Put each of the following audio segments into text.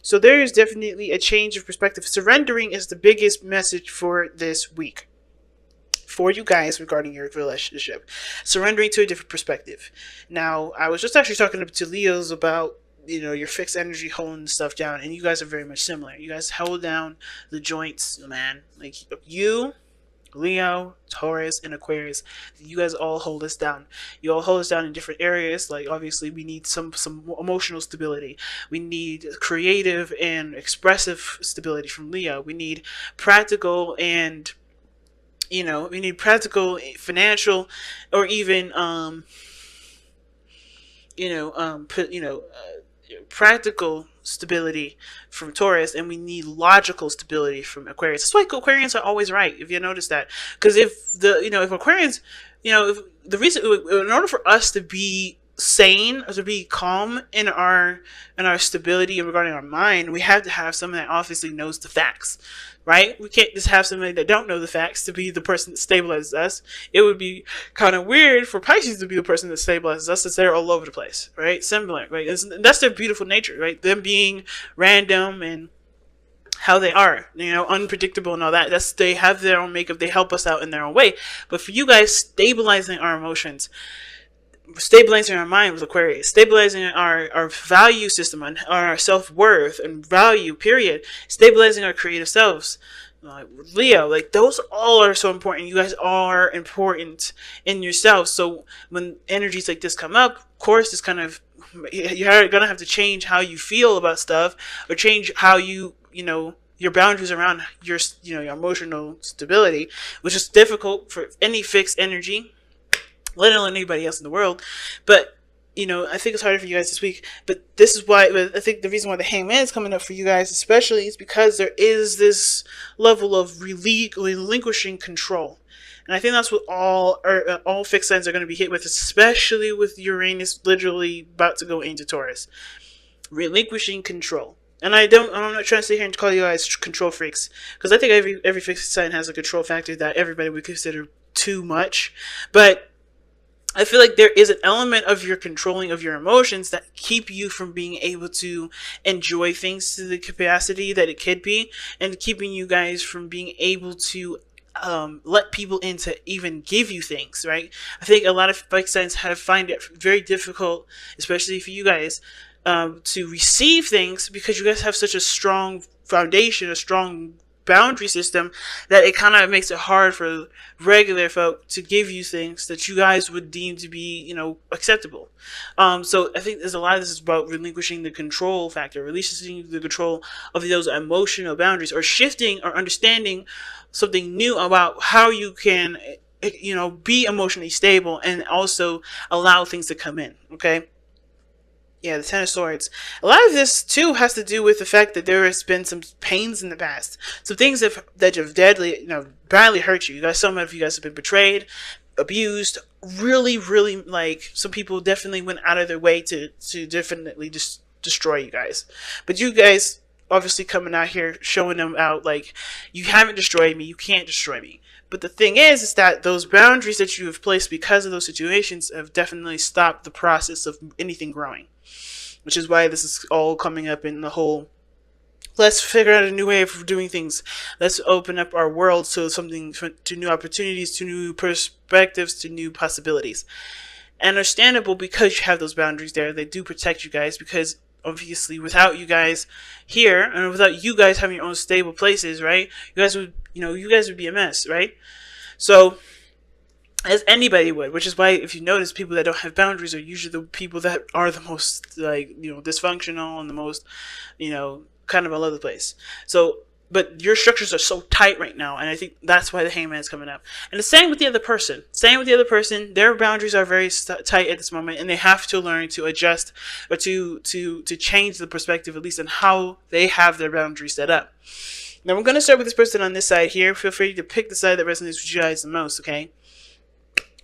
So there is definitely a change of perspective. Surrendering is the biggest message for this week for you guys regarding your relationship. Surrendering to a different perspective. Now, I was just actually talking to Leos about, you know, your fixed energy holding stuff down, and you guys are very much similar. You guys hold down the joints, man. Like you, Leo, Taurus, and Aquarius, you guys all hold us down. You all hold us down in different areas. Like obviously, we need some emotional stability. We need creative and expressive stability from Leo. We need practical and, you know, we need practical, financial, or even practical stability from Taurus, and we need logical stability from Aquarius. That's why Aquarians are always right, if you notice that. Because if Aquarians, if the reason, in order for us to be sane or to be calm in our stability and regarding our mind, we have to have someone that obviously knows the facts, right? We can't just have somebody that don't know the facts to be the person that stabilizes us. It would be kind of weird for Pisces to be the person that stabilizes us, since they're all over the place, right? Similar, right? That's their beautiful nature, right? Them being random and how they are, unpredictable and all that. They have their own makeup. They help us out in their own way. But for you guys, stabilizing our emotions, stabilizing our mind with Aquarius, stabilizing our value system and our self-worth and value, period, stabilizing our creative selves, Leo, like those all are so important. You guys are important in yourselves. So when energies like this come up, of course, it's kind of, you're gonna have to change how you feel about stuff, or change how your boundaries around your emotional stability, which is difficult for any fixed energy, let alone anybody else in the world. But I think it's harder for you guys this week. But this is why I think the reason why the Hangman is coming up for you guys especially is because there is this level of relinquishing control. And I think that's what all fixed signs are going to be hit with, especially with Uranus literally about to go into Taurus. Relinquishing control. And I'm not trying to sit here and call you guys control freaks, because I think every fixed sign has a control factor that everybody would consider too much. But I feel like there is an element of your controlling of your emotions that keep you from being able to enjoy things to the capacity that it could be, and keeping you guys from being able to let people in to even give you things, right? I think a lot of fixed signs find it very difficult, especially for you guys, to receive things, because you guys have such a strong foundation, a strong boundary system, that it kind of makes it hard for regular folk to give you things that you guys would deem to be, acceptable. So I think there's a lot of this is about relinquishing the control factor, releasing the control of those emotional boundaries, or shifting or understanding something new about how you can, be emotionally stable and also allow things to come in. Okay. Yeah, the Ten of Swords. A lot of this, too, has to do with the fact that there has been some pains in the past. Some things that have badly hurt you. Some of you guys have been betrayed, abused. Really, really, some people definitely went out of their way to definitely just destroy you guys. But you guys, obviously coming out here, showing them out, you haven't destroyed me, you can't destroy me. But the thing is that those boundaries that you have placed because of those situations have definitely stopped the process of anything growing. Which is why this is all coming up in the whole, let's figure out a new way of doing things. Let's open up our world to new opportunities, to new perspectives, to new possibilities. And understandable, because you have those boundaries there. They do protect you guys, because obviously without you guys here, and without you guys having your own stable places, right? You guys would be a mess, right? So, as anybody would, which is why if you notice, people that don't have boundaries are usually the people that are the most dysfunctional and the most kind of all over the place. So, but your structures are so tight right now, and I think that's why the Hangman is coming up. And the same with the other person. Their boundaries are very tight at this moment, and they have to learn to adjust, or to change the perspective, at least on how they have their boundaries set up. Now we're going to start with this person on this side here. Feel free to pick the side that resonates with you guys the most, okay?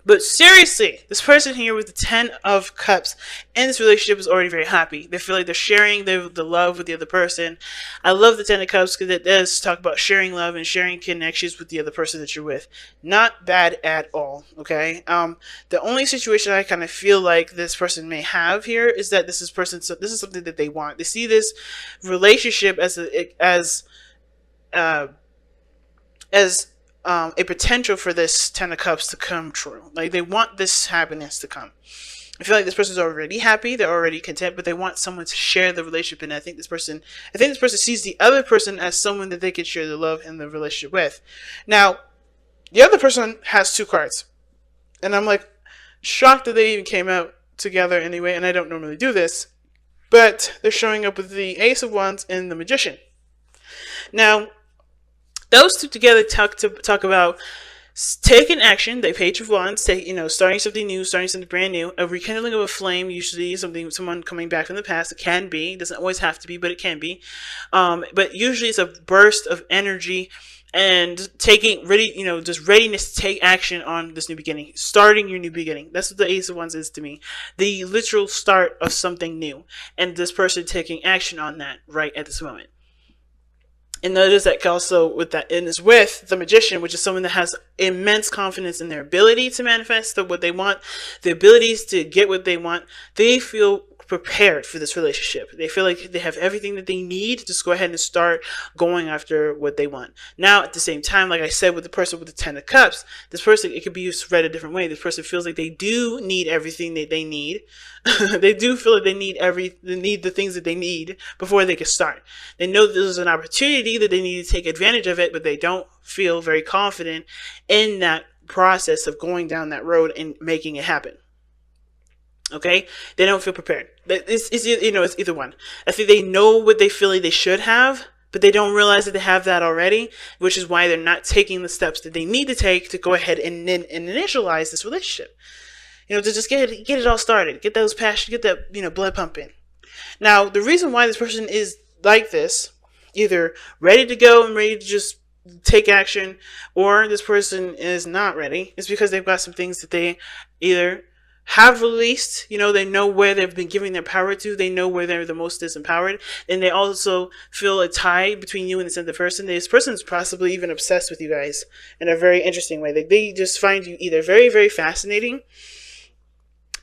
But seriously, this person here with the 10 of Cups in this relationship is already very happy. They feel like they're sharing the love with the other person. I love the 10 of Cups because it does talk about sharing love and sharing connections with the other person that you're with. Not bad at all, okay? The only situation I kind of feel like this person may have here is that this is something that they want. They see this relationship uh, as a potential for this 10 of Cups to come true. Like, they want this happiness to come. I feel like this person's already happy, they're already content, but they want someone to share the relationship. And I think this person sees the other person as someone that they can share the love and the relationship with. Now, the other person has 2 cards, and I'm like shocked that they even came out together anyway. And I don't normally do this, but they're showing up with the Ace of Wands and the Magician. Now, those two together talk about taking action. They Page of Wands, starting something new, starting something brand new, a rekindling of a flame. Usually, someone coming back from the past. It can be. It doesn't always have to be, but it can be. But usually, it's a burst of energy and just readiness to take action on this new beginning, starting your new beginning. That's what the Ace of Wands is to me, the literal start of something new, and this person taking action on that right at this moment. And notice that also with the Magician, which is someone that has immense confidence in their ability to manifest what they want, the abilities to get what they want. They feel prepared for this relationship. They feel like they have everything that they need to just go ahead and start going after what they want. Now, at the same time, like I said, with the person with the 10 of Cups, this person, it could be read a different way. This person feels like they do need everything that they need. They do feel like they need the things that they need before they can start. They know this is an opportunity that they need to take advantage of it, but they don't feel very confident in that process of going down that road and making it happen. Okay, they don't feel prepared. It's either one. I think they know what they feel like they should have, but they don't realize that they have that already, which is why they're not taking the steps that they need to take to go ahead and initialize this relationship. To just get it all started, get those passion, get that blood pumping. Now, the reason why this person is like this, either ready to go and ready to just take action, or this person is not ready, is because they've got some things that they either have released. They know where they've been giving their power to. They know where they're the most disempowered. And they also feel a tie between you and this other person. This person's possibly even obsessed with you guys in a very interesting way. They just find you either very, very fascinating,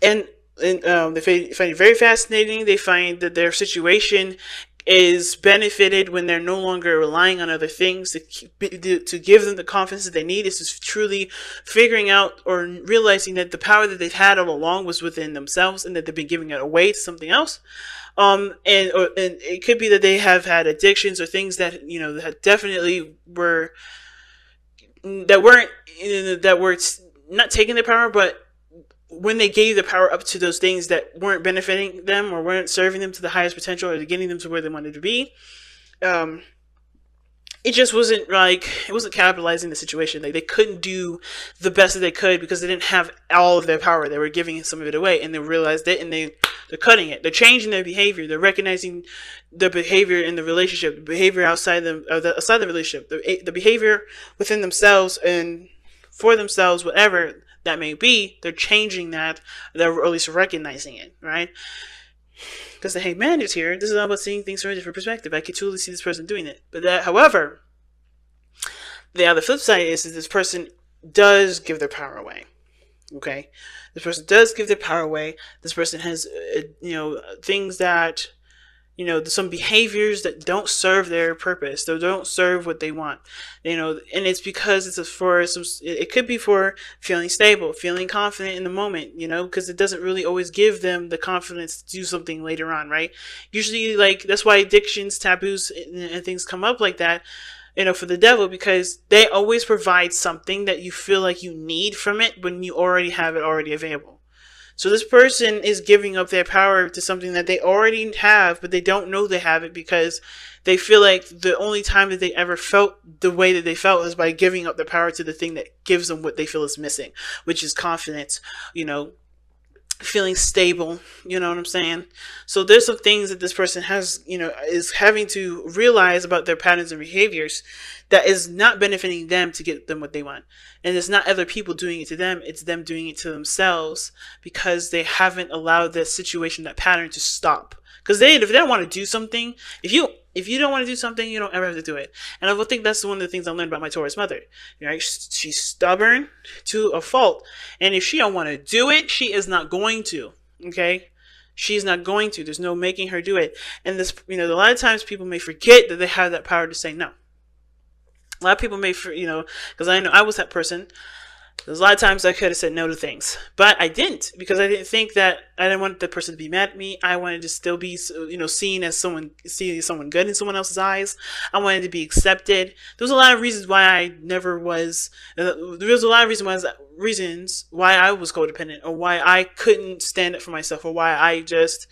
and they find you very fascinating. They find that their situation is benefited when they're no longer relying on other things to give them the confidence that they need. It's just truly figuring out or realizing that the power that they've had all along was within themselves, and that they've been giving it away to something else. And it could be that they have had addictions or things that that definitely were not taking their power, but when they gave the power up to those things that weren't benefiting them or weren't serving them to the highest potential or getting them to where they wanted to be, it just wasn't it wasn't capitalizing the situation. They couldn't do the best that they could because they didn't have all of their power. They were giving some of it away, and they realized it, and they're cutting it. They're changing their behavior. They're recognizing the behavior in the relationship, the behavior outside the relationship, the behavior within themselves and for themselves, whatever that may be. They're changing that, or at least recognizing it, right? Because the Hanged Man is here. This is all about seeing things from a different perspective. I could totally see this person doing it. But however, the other flip side is that this person does give their power away. Okay? This person does give their power away. This person has, things that, some behaviors that don't serve their purpose. They don't serve what they want. And it's because it could be for feeling stable, feeling confident in the moment, because it doesn't really always give them the confidence to do something later on, right? Usually, that's why addictions, taboos, and things come up like that, for the devil, because they always provide something that you feel like you need from it when you already have it already available. So this person is giving up their power to something that they already have, but they don't know they have it because they feel like the only time that they ever felt the way that they felt is by giving up their power to the thing that gives them what they feel is missing, which is confidence, feeling stable. You know what I'm saying? So there's some things that this person has, is having to realize about their patterns and behaviors that is not benefiting them to get them what they want. And it's not other people doing it to them, it's them doing it to themselves because they haven't allowed that situation, that pattern to stop. Because if they don't want to do something, if you don't want to do something, you don't ever have to do it. And I think that's one of the things I learned about my Taurus mother. She's stubborn to a fault, and if she don't want to do it, she is not going to. Okay, she's not going to. There's no making her do it. And this, a lot of times people may forget that they have that power to say no. A lot of people may, because I know I was that person. There's a lot of times I could have said no to things, but I didn't, because I didn't think that I didn't want the person to be mad at me. I wanted to still be, seen as someone good in someone else's eyes. I wanted to be accepted. There was a lot of reasons why I never was. There was a lot of reasons why I was codependent, or why I couldn't stand up for myself, or why I just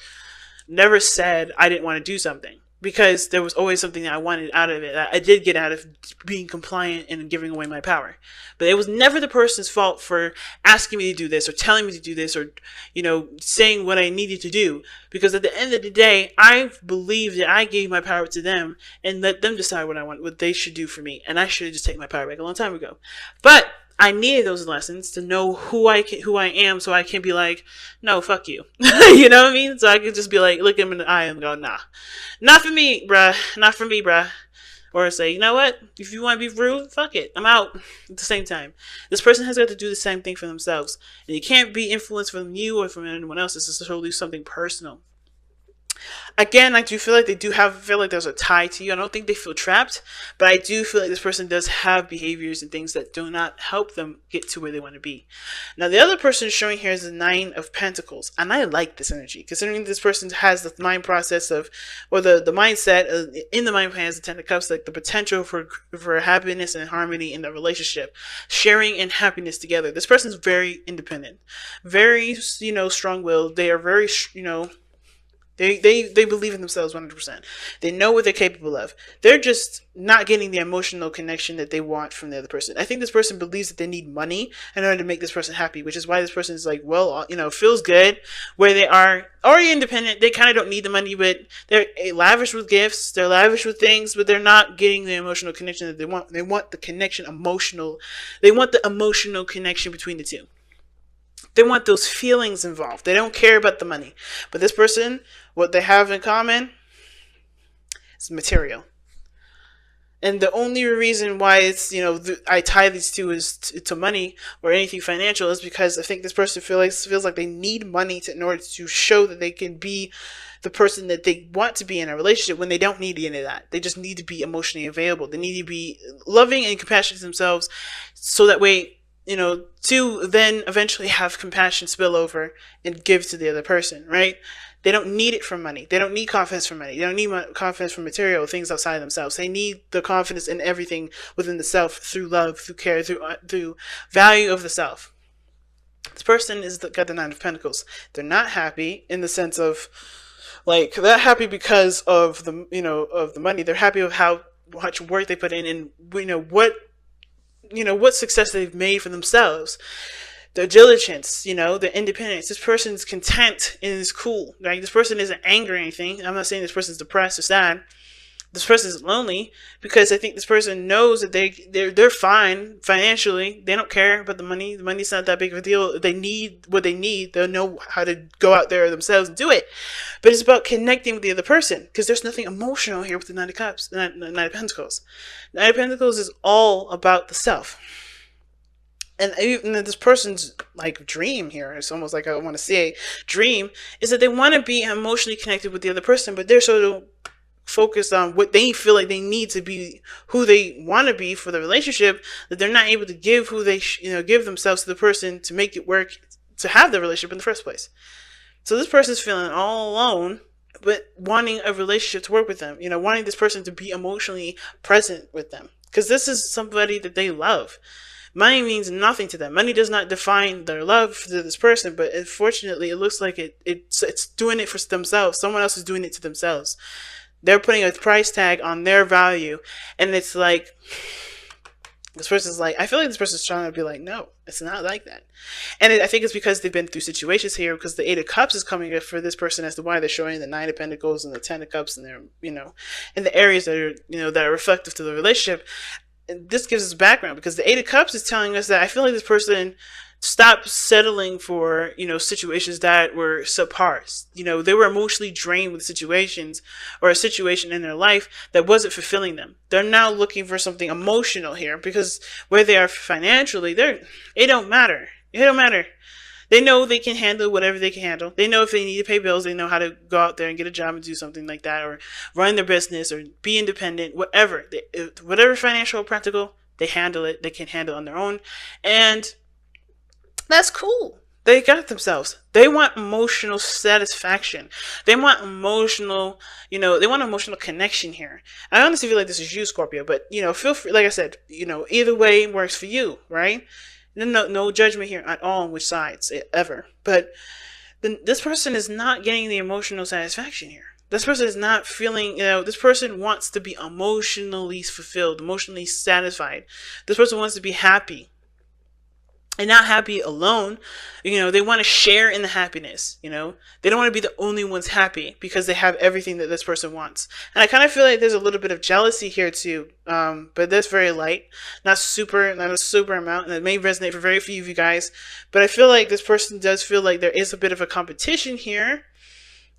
never said I didn't want to do something. Because there was always something that I wanted out of it. I did get out of being compliant and giving away my power. But it was never the person's fault for asking me to do this, or telling me to do this, or, saying what I needed to do. Because at the end of the day, I believe that I gave my power to them and let them decide what they should do for me. And I should have just taken my power back a long time ago. But I needed those lessons to know who I am, so I can be like, no, fuck you. You know what I mean? So I can just be like, look him in the eye and go, nah, not for me, bruh. Not for me, bruh. Or say, you know what? If you want to be rude, fuck it. I'm out. At the same time, this person has got to do the same thing for themselves. And you can't be influenced from you or from anyone else. This is totally something personal. Again, I do feel like feel like there's a tie to you. I don't think they feel trapped, but I do feel like this person does have behaviors and things that do not help them get to where they want to be. Now, the other person showing here is the 9 of Pentacles, and I like this energy, considering this person has the mind process of, or the mindset in the mind plan has the 10 of Cups, like the potential for happiness and harmony in the relationship, sharing and happiness together. This person's very independent, very, strong-willed. They are very, They believe in themselves 100%. They know what they're capable of. They're just not getting the emotional connection that they want from the other person. I think this person believes that they need money in order to make this person happy, which is why this person is like, well, feels good where they are already independent. They kind of don't need the money, but they're lavish with gifts. They're lavish with things, but they're not getting the emotional connection that they want. They want the connection They want the emotional connection between the two. They want those feelings involved. They don't care about the money. But this person, what they have in common is material. And the only reason why it's, I tie these two is to money or anything financial is because I think this person feels like they need money in order to show that they can be the person that they want to be in a relationship, when they don't need any of that. They just need to be emotionally available. They need to be loving and compassionate to themselves, so that way, to then eventually have compassion spill over and give to the other person, right? They don't need it from money. They don't need confidence from money. They don't need confidence from material things outside of themselves. They need the confidence in everything within the self, through love, through care, through value of the self. This person got the 9 of Pentacles. They're not happy in the sense of, like, they're happy because of of the money. They're happy with how much work they put in, and what success they've made for themselves, their diligence, their independence. This person's content and is cool, right? This person isn't angry or anything. I'm not saying this person's depressed or sad. This person is lonely because I think this person knows that they're fine financially. They don't care about the money. The money's not that big of a deal. They need what they need. They'll know how to go out there themselves and do it. But it's about connecting with the other person, because there's nothing emotional here with the 9 of Cups, the 9 of Pentacles. 9 of Pentacles is all about the self. And even this person's dream here, it's almost like I want to say dream, is that they want to be emotionally connected with the other person, but they're so focused on what they feel like they need to be, who they want to be for the relationship, that they're not able to give who they give themselves to the person to make it work, to have the relationship in the first place. So this person's feeling all alone, but wanting a relationship to work with them, wanting this person to be emotionally present with them, because this is somebody that they love. Money means nothing to them. Money does not define their love for this person, but unfortunately, it looks like it's doing it for themselves. Someone else is doing it to themselves. They're putting a price tag on their value, and it's like This person's like, I feel like this person's trying to be like, no, it's not like that. And I think it's because they've been through situations here, because the Eight of Cups is coming up for this person as to why they're showing the Nine of Pentacles and the Ten of Cups, and they're, in the areas that are, that are reflective to the relationship. And this gives us background, because the Eight of Cups is telling us that I feel like this person stopped settling for, situations that were subpar. They were emotionally drained with situations, or a situation in their life that wasn't fulfilling them. They're now looking for something emotional here, because where they are financially, it don't matter. It don't matter. They know they can handle whatever they can handle. They know if they need to pay bills, they know how to go out there and get a job and do something like that, or run their business, or be independent, whatever. Whatever financial or practical, they handle it. They can handle it on their own. And that's cool. They got themselves. They want emotional satisfaction. They want emotional, they want emotional connection here. I honestly feel like this is you, Scorpio, but, feel free, like I said, either way works for you, right? No judgment here at all on which sides, ever. But this person is not getting the emotional satisfaction here. This person is not feeling, this person wants to be emotionally fulfilled, emotionally satisfied. This person wants to be happy. And not happy alone. They want to share in the happiness. They don't want to be the only ones happy, because they have everything that this person wants. And I kind of feel like there's a little bit of jealousy here too, but that's very light, not a super amount, and it may resonate for very few of you guys. But I feel like this person does feel like there is a bit of a competition here.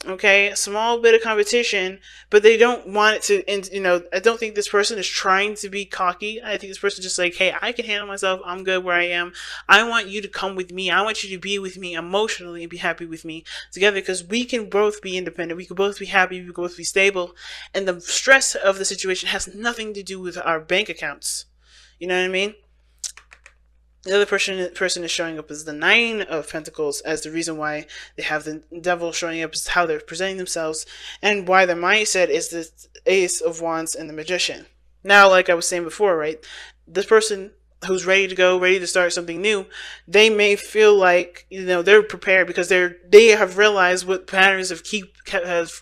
Okay, a small bit of competition, but they don't want it to, and I don't think this person is trying to be cocky. I think this person is just like, hey, I can handle myself. I'm good where I am. I want you to come with me. I want you to be with me emotionally and be happy with me together, because we can both be independent. We can both be happy. We can both be stable. And the stress of the situation has nothing to do with our bank accounts. You know what I mean? The other person is showing up as the Nine of Pentacles, as the reason why they have the Devil showing up, is how they're presenting themselves, and why their mindset is the Ace of Wands and the Magician. Now, like I was saying before, right, this person who's ready to go, ready to start something new, they may feel like, they're prepared, because they have realized what patterns have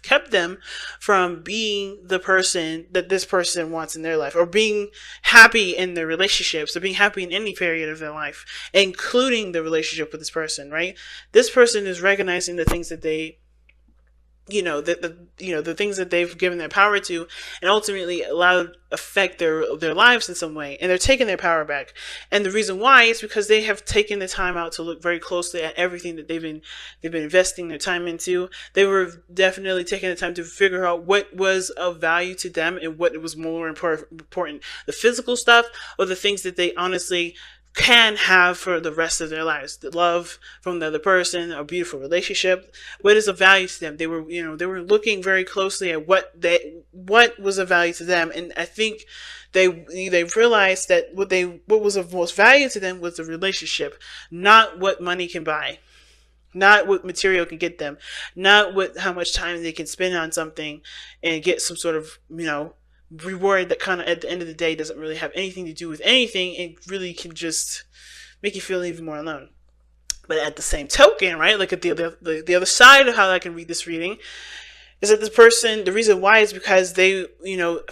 kept them from being the person that this person wants in their life, or being happy in their relationships, or being happy in any period of their life, including the relationship with this person, right? This person is recognizing the things that they, the things that they've given their power to, and ultimately allowed affect their lives in some way, and they're taking their power back. And the reason why is because they have taken the time out to look very closely at everything that they've been investing their time into. They were definitely taking the time to figure out what was of value to them and what was more important, the physical stuff, or the things that they honestly can have for the rest of their lives. The love from the other person, a beautiful relationship. What is of value to them? They were, they were looking very closely at what was of value to them, and I think they realized that what was of most value to them was the relationship, not what money can buy, not what material can get them, not how much time they can spend on something and get some sort of, reward that kind of at the end of the day doesn't really have anything to do with anything, and really can just make you feel even more alone. But at the same token, right, look at the other side of how I can read this reading, is that this person, the reason why is because they,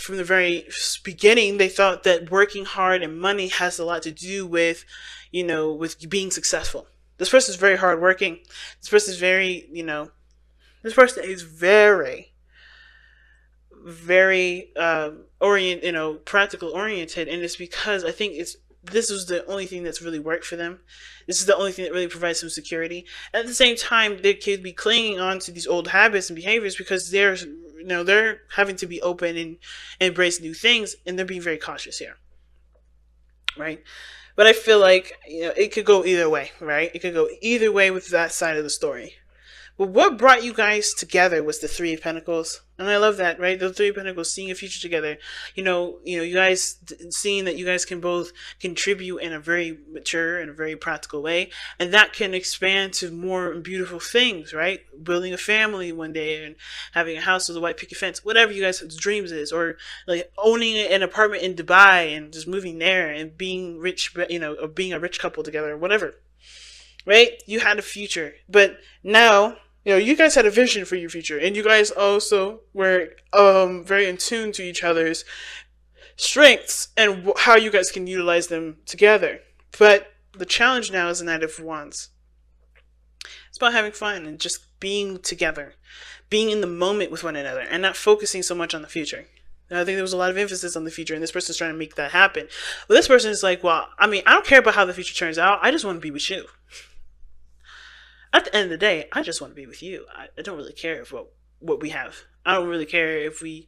from the very beginning, they thought that working hard and money has a lot to do with, with being successful. This person is very hardworking. This person is very, very practical oriented, and it's because I think this was the only thing that's really worked for them. This is the only thing that really provides some security. At the same time, they could be clinging on to these old habits and behaviors because they're having to be open and embrace new things, and they're being very cautious here, right? But I feel like it could go either way, right? It could go either way with that side of the story. But what brought you guys together was the Three of Pentacles. And I love that, right? The Three of Pentacles, seeing a future together. You guys seeing that you guys can both contribute in a very mature and a very practical way. And that can expand to more beautiful things, right? Building a family one day and having a house with a white picket fence, whatever you guys' dreams is. Or like owning an apartment in Dubai and just moving there and being rich, or being a rich couple together, or whatever. Right? You had a future. But now, you guys had a vision for your future, and you guys also were very in tune to each other's strengths and how you guys can utilize them together. But the challenge now is the Knight of Wands. It's about having fun and just being together, being in the moment with one another, and not focusing so much on the future. And I think there was a lot of emphasis on the future, and this person's trying to make that happen. But this person is like, well, I mean, I don't care about how the future turns out. I just want to be with you. At the end of the day, I just want to be with you. I don't really care if what we have. I don't really care if we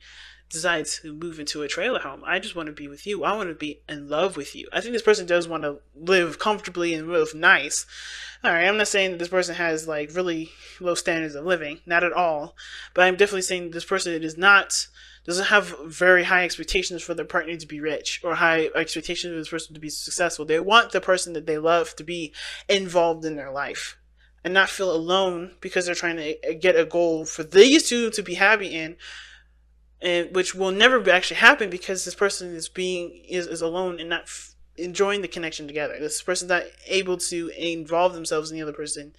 decide to move into a trailer home. I just want to be with you. I want to be in love with you. I think this person does want to live comfortably and live nice. All right, I'm not saying that this person has like really low standards of living, not at all. But I'm definitely saying this person doesn't have very high expectations for their partner to be rich or high expectations for this person to be successful. They want the person that they love to be involved in their life and not feel alone because they're trying to get a goal for these two to be happy in, and which will never actually happen because this person is alone and not enjoying the connection together. This person's not able to involve themselves in the other person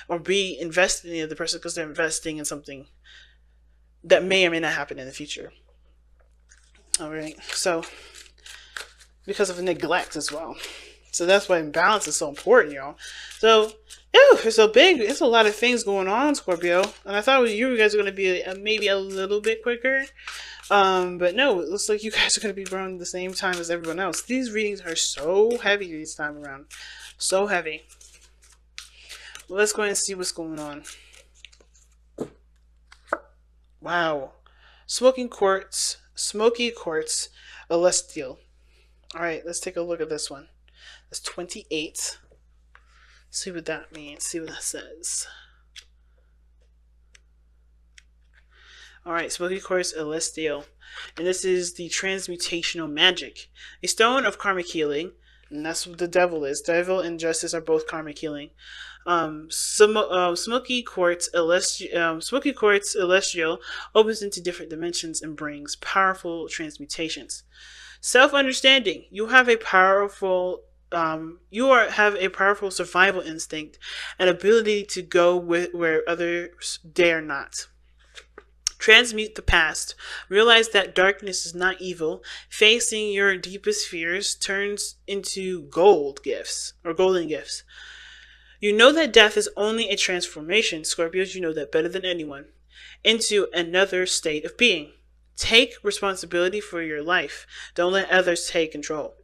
or be invested in the other person because they're investing in something that may or may not happen in the future. All right, so because of neglect as well. So that's why balance is so important, y'all. So, it's a lot of things going on, Scorpio. And I thought you guys were going to be maybe a little bit quicker. But no, it looks like you guys are going to be growing the same time as everyone else. These readings are so heavy this time around. So heavy. Well, let's go ahead and see what's going on. Wow. Smoky quartz, celestial. Alright, let's take a look at this one. That's 28. See what that means. See what that says. Alright, smoky quartz celestial. And this is the transmutational magic. A stone of karmic healing. And that's what the devil is. Devil and justice are both karmic healing. Smoky quartz celestial opens into different dimensions and brings powerful transmutations. Self-understanding. You have a powerful survival instinct and ability to go where others dare not. Transmute the past. Realize that darkness is not evil. Facing your deepest fears turns into golden gifts. You know that death is only a transformation, Scorpios, you know that better than anyone, into another state of being. Take responsibility for your life. Don't let others take control.